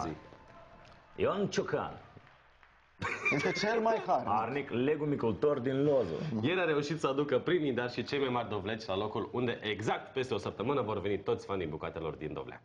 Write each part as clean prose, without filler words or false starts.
Zi. Ion Ciocan. Este cel mai harnic legumicultor din Lozo. Ieri a reușit să aducă primii, dar și cei mai mari dovleci la locul unde exact peste o săptămână vor veni toți fanii bucatelor din Dovleac.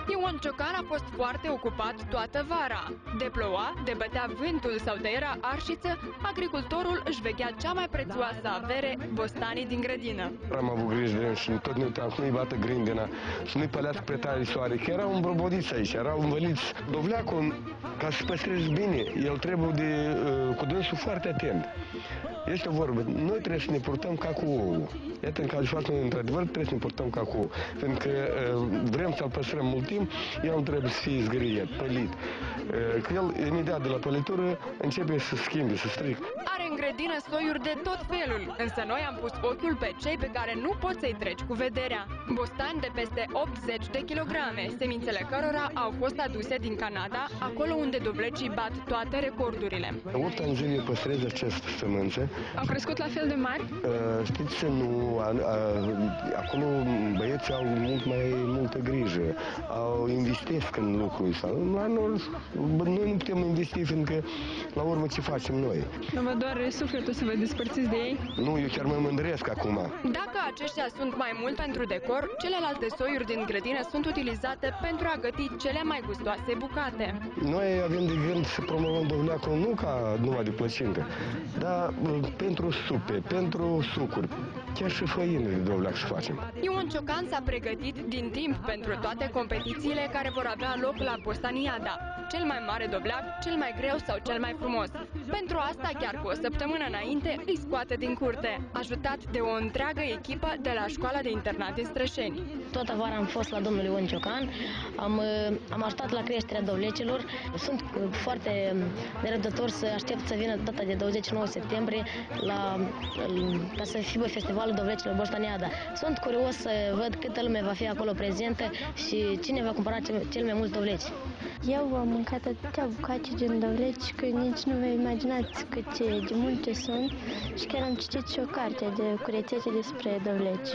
Ion Ciocan a fost foarte ocupat toată vara. De ploua, de bătea vântul sau de era arșiță, agricultorul își veghea cea mai prețioasă avere, bostanii din grădină. Am avut grijă de el și tot ne uitam să nu-i bată grindina, să nu-i pălească pe tare soare, că erau îmbrobodiți aici, erau învăliți. Dovleacul, ca să păstrezi bine, el trebuie cu dânsul foarte atent. Este o vorbă, noi trebuie să ne purtăm ca cu ouă. Iată, în cazul față, într-adevăr, trebuie să ne purtăm ca cu ouă. Pentru că vrem să-l păstrăm mult timp, el nu trebuie să fie zgâriet, pălit. Că el, imediat de la pălitură, începe să schimbe, să stric. Are în grădină soiuri de tot felul, însă noi am pus ochiul pe cei pe care nu poți să-i treci cu vederea. Bostani de peste 80 de kilograme, semințele cărora au fost aduse din Canada, acolo unde dovlecii bat toate recordurile. 8 ani zile păstrez această sămânță. Au crescut la fel de mari? Știți să nu, acolo băieții au mult mai multă grijă, investesc în lucruri. Noi nu putem investi, fiindcă la urmă ce facem noi? Nu vă doare sufletul să vă despărțiți de ei? Nu, eu chiar mă mândresc acum. Dacă aceștia sunt mai mult pentru decor, celelalte soiuri din grădină sunt utilizate pentru a găti cele mai gustoase bucate. Noi avem de gând să promovăm Dovleacul nu ca numai de plăcintă, dar pentru supe, pentru sucuri, chiar și făină de Dovleac să facem. Ion Ciocan s-a pregătit din timp pentru toate competițiile care vor avea loc la Bostaniada. Cel mai mare dovleac, cel mai greu sau cel mai frumos. Pentru asta, chiar cu o săptămână înainte, îi scoate din curte, ajutat de o întreagă echipă de la școala de internat din Strășeni. Toată vara am fost la domnul Ion Ciocan, am ajutat la creșterea dovlecilor. Sunt foarte nerăbdător să aștept să vină data de 29 septembrie ca să fie festivalul dovlecilor Bostaniada. Sunt curios să văd câtă lume va fi acolo prezentă și cine va cumpăra cel mai mult dovleci. Eu am mâncat atâtea bucate din dovleci că nici nu vă imaginați cât de multe sunt și chiar am citit și o carte de cu rețete despre dovleci.